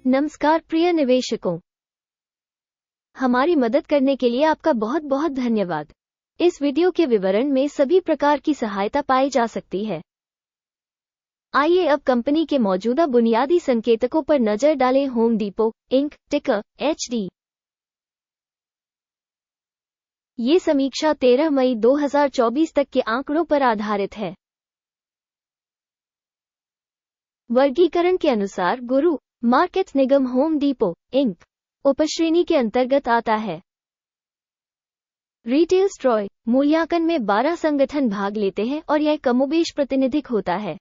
नमस्कार प्रिय निवेशकों, हमारी मदद करने के लिए आपका बहुत बहुत धन्यवाद। इस वीडियो के विवरण में सभी प्रकार की सहायता पाई जा सकती है। आइए अब कंपनी के मौजूदा बुनियादी संकेतकों पर नजर डालें। होम डिपो इंक, टिकर HD। ये समीक्षा 13 मई 2024 तक के आंकड़ों पर आधारित है। वर्गीकरण के अनुसार गुरु मार्केट्स निगम होम डिपो इंक उपश्रेणी के अंतर्गत आता है। रिटेल स्ट्रॉय मूल्यांकन में 12 संगठन भाग लेते हैं और यह कमोबेश प्रातिनिधिक होता है।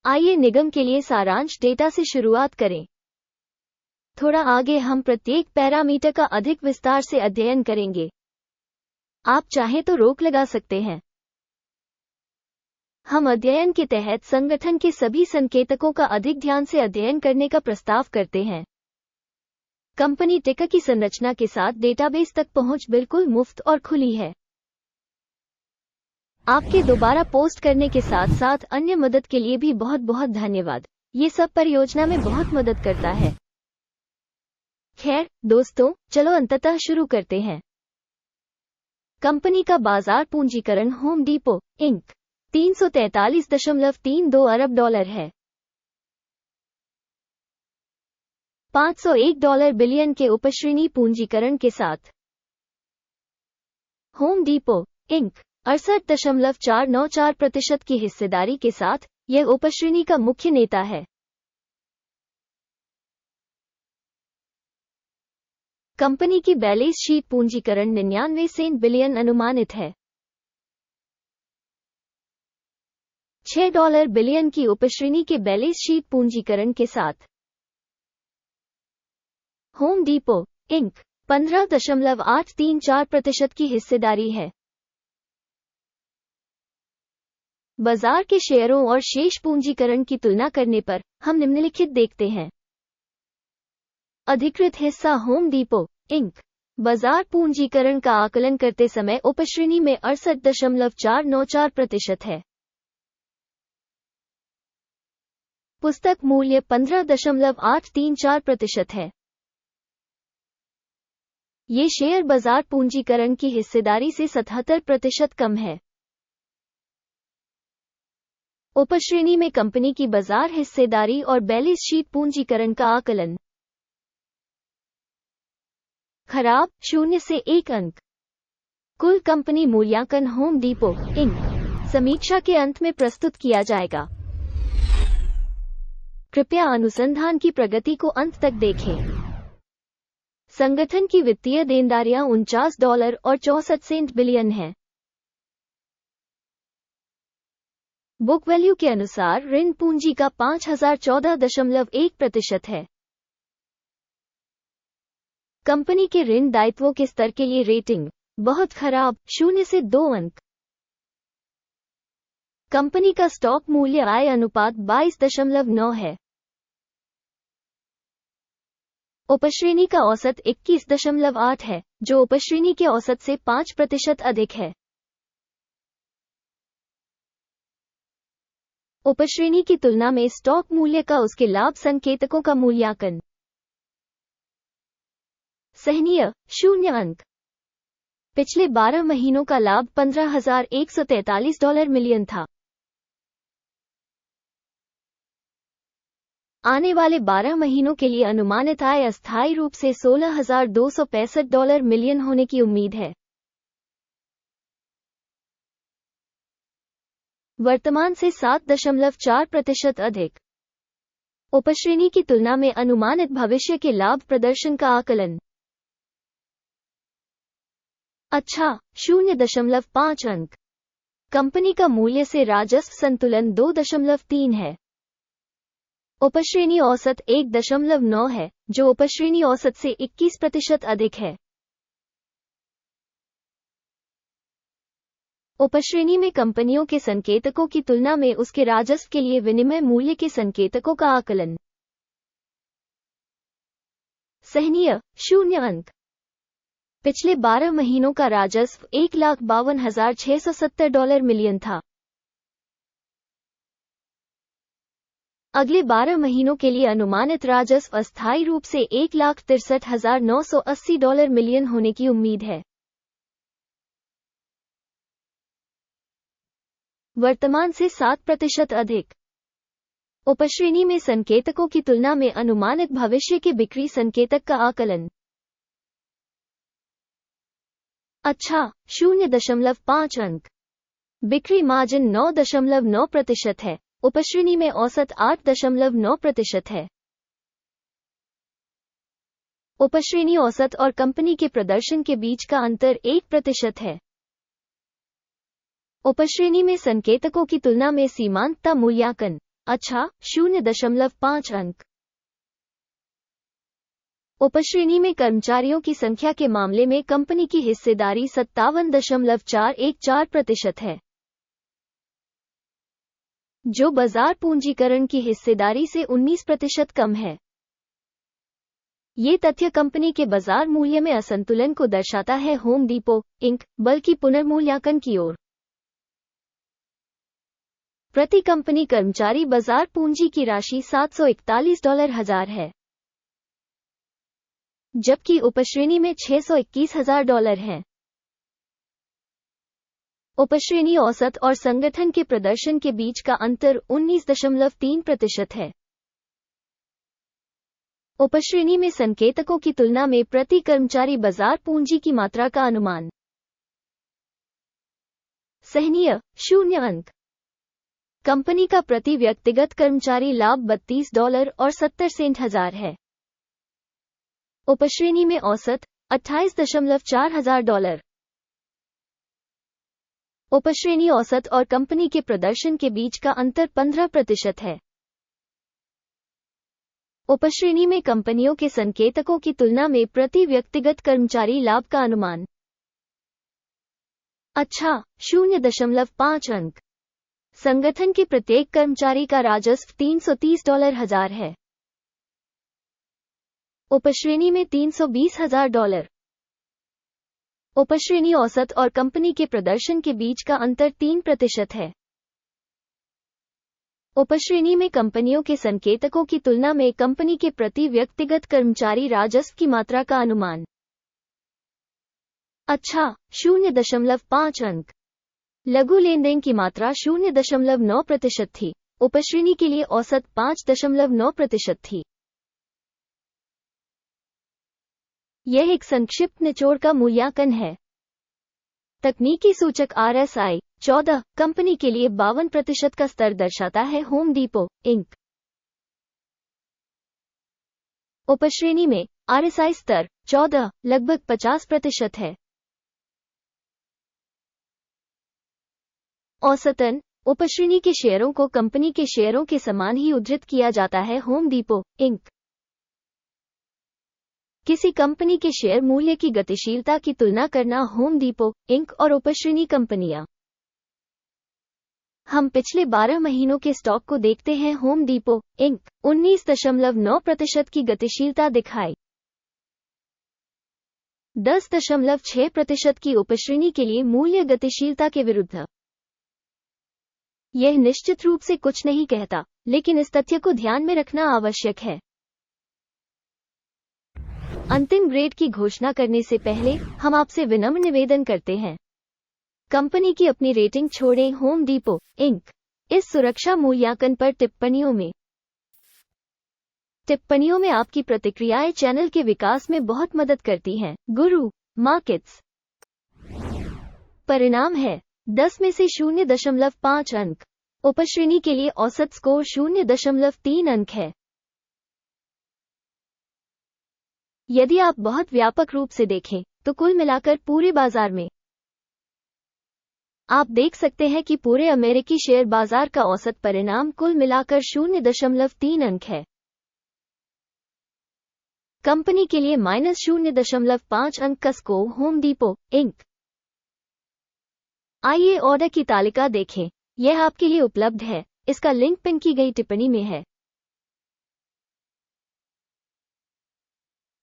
आइए निगम के लिए सारांश डेटा से शुरुआत करें। थोड़ा आगे हम प्रत्येक पैरामीटर का अधिक विस्तार से अध्ययन करेंगे। आप चाहें तो रोक लगा सकते हैं। हम अध्ययन के तहत संगठन के सभी संकेतकों का अधिक ध्यान से अध्ययन करने का प्रस्ताव करते हैं। कंपनी टिकर की संरचना के साथ डेटाबेस तक पहुंच बिल्कुल मुफ्त और खुली है। आपके दोबारा पोस्ट करने के साथ साथ अन्य मदद के लिए भी बहुत बहुत धन्यवाद। ये सब परियोजना में बहुत मदद करता है। खैर दोस्तों, चलो अंततः शुरू करते हैं। कंपनी का बाजार पूंजीकरण होम डिपो इंक $343.32 अरब है। $501 बिलियन के उपश्रेणी पूंजीकरण के साथ होम डिपो इंक 68.494% की हिस्सेदारी के साथ यह उपश्रेणी का मुख्य नेता है। कंपनी की बैलेंस शीट पूंजीकरण 99 बिलियन अनुमानित है। $6 बिलियन की उपश्रेणी के बैलेंस शीट पूंजीकरण के साथ होम डिपो इंक 15.834% की हिस्सेदारी है। बाजार के शेयरों और शेष पूंजीकरण की तुलना करने पर हम निम्नलिखित देखते हैं। अधिकृत हिस्सा होम डिपो इंक बाजार पूंजीकरण का आकलन करते समय उपश्रेणी में 68.494% है। पुस्तक मूल्य 15.834% है। ये शेयर बाजार पूंजीकरण की हिस्सेदारी से 77% कम है। उपश्रेणी में कंपनी की बाजार हिस्सेदारी और बैलेंस शीट पूंजीकरण का आकलन। खराब 0 से 1 अंक। कुल कंपनी मूल्यांकन होम डिपो इंक समीक्षा के अंत में प्रस्तुत किया जाएगा। कृपया अनुसंधान की प्रगति को अंत तक देखें। संगठन की वित्तीय देनदारियां $49 और 64 बिलियन हैं। बुक वैल्यू के अनुसार ऋण पूंजी का 5014.1% है। कंपनी के ऋण दायित्वों के स्तर के लिए रेटिंग बहुत खराब 0 से 2 अंक। कंपनी का स्टॉक मूल्य आय अनुपात 22.9 है। उपश्रेणी का औसत 21.8 है, जो उपश्रेणी के औसत से 5% अधिक है। उपश्रेणी की तुलना में स्टॉक मूल्य का उसके लाभ संकेतकों का मूल्यांकन सहनीय 0 अंक। पिछले 12 महीनों का लाभ $15,143 मिलियन था। आने वाले 12 महीनों के लिए अनुमानित आय अस्थायी रूप से $16,265 मिलियन होने की उम्मीद है। वर्तमान से 7.4% अधिक। उपश्रेणी की तुलना में अनुमानित भविष्य के लाभ प्रदर्शन का आकलन अच्छा 0.5 अंक। कंपनी का मूल्य से राजस्व संतुलन 2.3 है। उपश्रेणी औसत 1.9 है, जो उपश्रेणी औसत से 21% अधिक है। उपश्रेणी में कंपनियों के संकेतकों की तुलना में उसके राजस्व के लिए विनिमय मूल्य के संकेतकों का आकलन सहनीय 0 अंक। पिछले 12 महीनों का राजस्व $1,52,670 मिलियन था। अगले 12 महीनों के लिए अनुमानित राजस्व अस्थायी रूप से $1,63,980 मिलियन होने की उम्मीद है। वर्तमान से 7% अधिक। उपश्रेणी में संकेतकों की तुलना में अनुमानित भविष्य के बिक्री संकेतक का आकलन। अच्छा, 0.5 अंक। बिक्री मार्जिन 9.9% है। उपश्रेणी में औसत 8.9% है। उपश्रेणी औसत और कंपनी के प्रदर्शन के बीच का अंतर 1% है। उपश्रेणी में संकेतकों की तुलना में सीमांतता मूल्यांकन। अच्छा, 0.5 अंक। उपश्रेणी में कर्मचारियों की संख्या के मामले में कंपनी की हिस्सेदारी 57.414% है, जो बाजार पूंजीकरण की हिस्सेदारी से 19% कम है। ये तथ्य कंपनी के बाजार मूल्य में असंतुलन को दर्शाता है। होम डिपो इंक बल्कि पुनर्मूल्यांकन की ओर। प्रति कंपनी कर्मचारी बाजार पूंजी की राशि $741,000 है, जबकि उपश्रेणी में $621,000 है। उपश्रेणी औसत और संगठन के प्रदर्शन के बीच का अंतर 19.3% है। उपश्रेणी में संकेतकों की तुलना में प्रति कर्मचारी बाजार पूंजी की मात्रा का अनुमान। सहनीय, 0 अंक। कंपनी का प्रति व्यक्तिगत कर्मचारी लाभ $32.70 है। उपश्रेणी में औसत $28,400। उपश्रेणी औसत और कंपनी के प्रदर्शन के बीच का अंतर 15% है। उपश्रेणी में कंपनियों के संकेतकों की तुलना में प्रति व्यक्तिगत कर्मचारी लाभ का अनुमान। अच्छा, 0.5 अंक। संगठन के प्रत्येक कर्मचारी का राजस्व $330,000 है। उपश्रेणी में $320,000। उपश्रेणी औसत और कंपनी के प्रदर्शन के बीच का अंतर 3% है। उपश्रेणी में कंपनियों के संकेतकों की तुलना में कंपनी के प्रति व्यक्तिगत कर्मचारी राजस्व की मात्रा का अनुमान। अच्छा, 0.5 अंक। लघु लेनदेन की मात्रा 0.9% थी। उपश्रेणी के लिए औसत 5.9% थी। यह एक संक्षिप्त निचोड़ का मूल्यांकन है। तकनीकी सूचक RSI 14 कंपनी के लिए 52% का स्तर दर्शाता है। होम डिपो इंक उपश्रेणी में RSI स्तर 14 लगभग 50% है। औसतन उपश्रेणी के शेयरों को कंपनी के शेयरों के समान ही उद्धृत किया जाता है। होम डिपो इंक किसी कंपनी के शेयर मूल्य की गतिशीलता की तुलना करना। होम डिपो इंक और उपश्रेणी कंपनियां। हम पिछले 12 महीनों के स्टॉक को देखते हैं। होम डिपो इंक 19.9% की गतिशीलता दिखाई, 10.6% की उपश्रेणी के लिए मूल्य गतिशीलता के विरुद्ध। यह निश्चित रूप से कुछ नहीं कहता, लेकिन इस तथ्य को ध्यान में रखना आवश्यक है। अंतिम ग्रेड की घोषणा करने से पहले हम आपसे विनम्र निवेदन करते हैं, कंपनी की अपनी रेटिंग छोड़ें। होम डिपो इंक इस सुरक्षा मूल्यांकन पर टिप्पणियों में आपकी प्रतिक्रियाएं चैनल के विकास में बहुत मदद करती हैं। गुरु मार्केट्स परिणाम है 10 में से 0.5 अंक। उपश्रेणी के लिए औसत स्कोर 0.3 अंक है। यदि आप बहुत व्यापक रूप से देखें तो कुल मिलाकर पूरे बाजार में आप देख सकते हैं कि पूरे अमेरिकी शेयर बाजार का औसत परिणाम कुल मिलाकर 0.3 अंक है। कंपनी के लिए -0.5 अंक का स्कोर। होम डिपो इंक आइए ऑर्डर की तालिका देखें, यह आपके लिए उपलब्ध है। इसका लिंक पिन की गई टिप्पणी में है।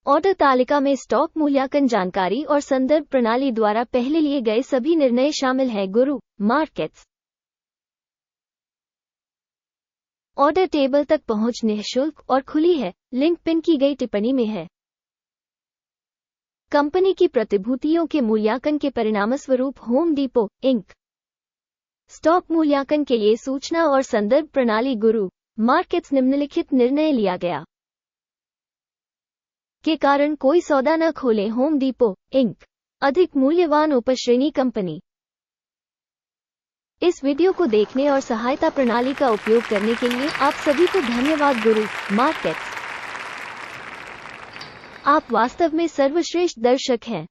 ऑर्डर तालिका में स्टॉक मूल्यांकन जानकारी और संदर्भ प्रणाली द्वारा पहले लिए गए सभी निर्णय शामिल हैं। गुरु मार्केट्स ऑर्डर टेबल तक पहुंच निःशुल्क और खुली है, लिंक पिन की गई टिप्पणी में है। कंपनी की प्रतिभूतियों के मूल्यांकन के परिणामस्वरूप होम डिपो इंक स्टॉक मूल्यांकन के लिए सूचना और संदर्भ प्रणाली गुरु मार्केट्स निम्नलिखित निर्णय लिया गया के कारण कोई सौदा न खोलें। होम डिपो इंक अधिक मूल्यवान उपश्रेणी कंपनी। इस वीडियो को देखने और सहायता प्रणाली का उपयोग करने के लिए आप सभी को धन्यवाद। गुरु मार्केट्स, आप वास्तव में सर्वश्रेष्ठ दर्शक हैं।